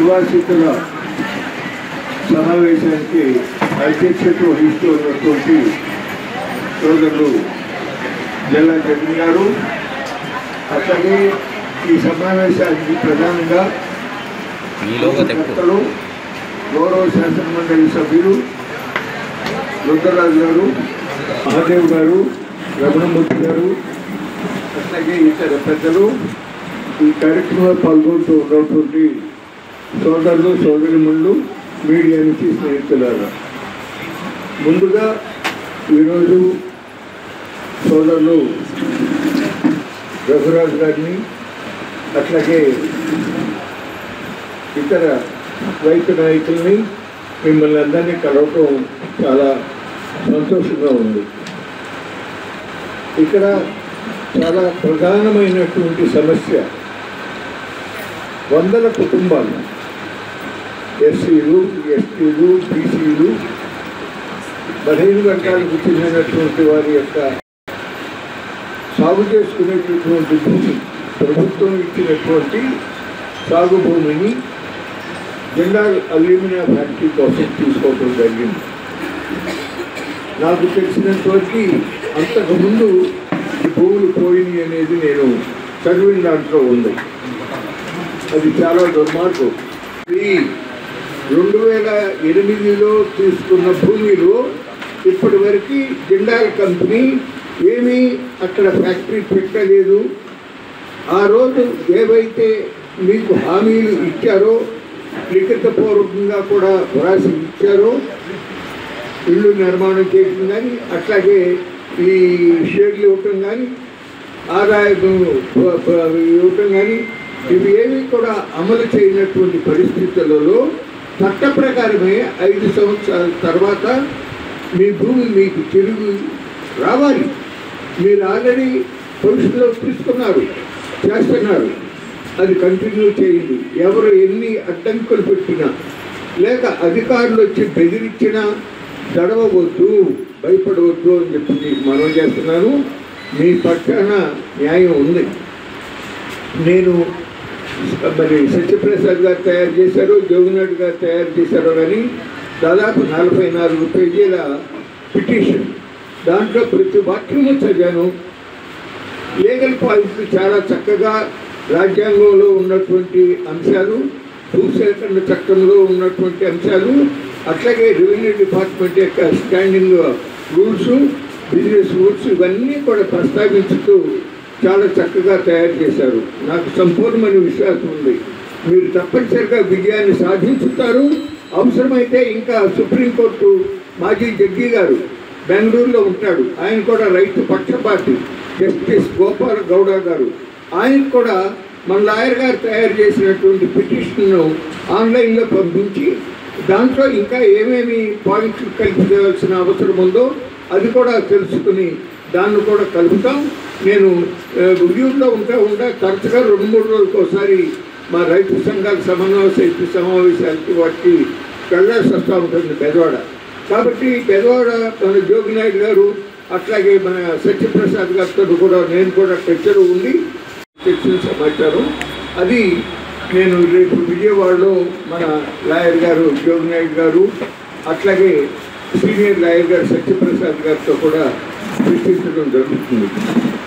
నిర్వాసితుల సమావేశానికి అధ్యక్షత వహిస్తూ ఉన్నటువంటి సోదరులు జిల్లా జగన్ గారు, అట్లాగే ఈ సమావేశానికి ప్రధానంగా గౌరవ శాసనమండలి సభ్యులు రుద్రరాజు గారు, మహాదేవ్ గారు, రమణమూర్తి గారు, అట్లాగే ఇతర పెద్దలు ఈ కార్యక్రమంలో పాల్గొంటూ ఉన్నటువంటి సోదరులు సోదరిమణులు, మీడియా నుంచి స్నేహితులారా, ముందుగా ఈరోజు సోదరులు రఘురాజు గారిని అట్లాగే ఇతర రైతు నాయకుల్ని మిమ్మల్ని అందరినీ కలవటం చాలా సంతోషంగా ఉంది. ఇక్కడ చాలా ప్రధానమైనటువంటి సమస్య, వందల కుటుంబాలు, ఎస్సీలు, ఎస్టీలు, బీసీలు, బలహీన వర్గాలకు చెందినటువంటి వారి యొక్క సాగు చేసుకునేటటువంటి భూమి, ప్రభుత్వం ఇచ్చినటువంటి సాగు భూమిని జిందాల్ అల్యూమినియం ఫ్యాక్టరీ కోసం తీసుకోవడం జరిగింది. నాకు తెలిసినటువంటి అంతకుముందు భూములు పోయినాయి అనేది నేను చదివిన దాంట్లో ఉంది. అది చాలా దుర్మార్గం. ఈ 2008లో తీసుకున్న భూమిలో ఇప్పటి వరకు జిందాల్ కంపెనీ ఏమీ అక్కడ ఫ్యాక్టరీ పెట్టలేదు. ఆ రోజు ఏవైతే మీకు హామీలు ఇచ్చారో, లిఖితపూర్వకంగా కూడా వ్రాసి ఇచ్చారో, ఇల్లు నిర్మాణం చేయడం కానీ, అట్లాగే ఈ షేర్లు ఇవ్వటం కానీ, ఆదాయం ఇవ్వటం కానీ, ఇవి ఏవి కూడా అమలు చేయనటువంటి పరిస్థితులలో చట్ట ప్రకారమే 5 సంవత్సరాల తర్వాత మీ భూమి మీకు తిరిగి రావాలి. మీరు ఆల్రెడీ పొజిషన్లో తీసుకున్నారు, చేస్తున్నారు, అది కంటిన్యూ చేయండి. ఎవరు ఎన్ని అడ్డంకులు పెట్టినా లేక అధికారులు వచ్చి బెదిరించినా గడవవద్దు, భయపడవద్దు అని చెప్పి మనం చేస్తున్నాను. మీ పక్షాన న్యాయం ఉంది. నేను మరి సత్యప్రసాద్ గారు తయారు చేశారో, జోగినాథ్ గారు తయారు చేశారో కానీ దాదాపు 44 పేజీల పిటిషన్, దాంట్లో ప్రతి వాక్యము చదివాను. లీగల్ పాయింట్లు చాలా చక్కగా, రాజ్యాంగంలో ఉన్నటువంటి అంశాలు, భూసేకరణ చట్టంలో ఉన్నటువంటి అంశాలు, అట్లాగే రెవెన్యూ డిపార్ట్మెంట్ యొక్క స్టాండింగ్ రూల్స్, బిజినెస్ రూల్స్, ఇవన్నీ కూడా ప్రస్తావించుతూ చాలా చక్కగా తయారు చేశారు. నాకు సంపూర్ణమైన విశ్వాసం ఉంది, మీరు తప్పనిసరిగా విజయాన్ని సాధించుతారు. అవసరమైతే ఇంకా సుప్రీంకోర్టు మాజీ జడ్జి గారు బెంగళూరులో ఉంటాడు, ఆయన కూడా రైతు పక్షపాతి జస్టిస్ గోపాల్ గౌడ గారు, ఆయన కూడా మన లాయర్ గారు తయారు చేసినటువంటి పిటిషన్ను ఆన్లైన్లో పంపించి దాంట్లో ఇంకా ఏమేమి పాయింట్స్ కల్పించాల్సిన అవసరం ఉందో అది కూడా తెలుసుకుని దాన్ని కూడా కలుపుతాం. నేను రివ్యూలో ఉంటా తరచుగా 2-3 రోజులకు ఒకసారి మా రైతు సంఘాల సమన్వయ సమితి సమావేశాలకి వాటికి వెళ్ళాల్సి వస్తూ ఉంటుంది బెదవాడ. కాబట్టి బెదవాడ మన జోగినాయుడు గారు, అట్లాగే మన సత్యప్రసాద్ గారితో కూడా నేను కూడా టచ్లో ఉండి తెచ్చిన సమాచారం అది నేను రేపు విజయవాడలో మన లాయర్ గారు జోగినాయుడు గారు, అట్లాగే సీనియర్ లాయర్ గారు సత్యప్రసాద్ గారితో కూడా చర్చించడం జరుగుతుంది.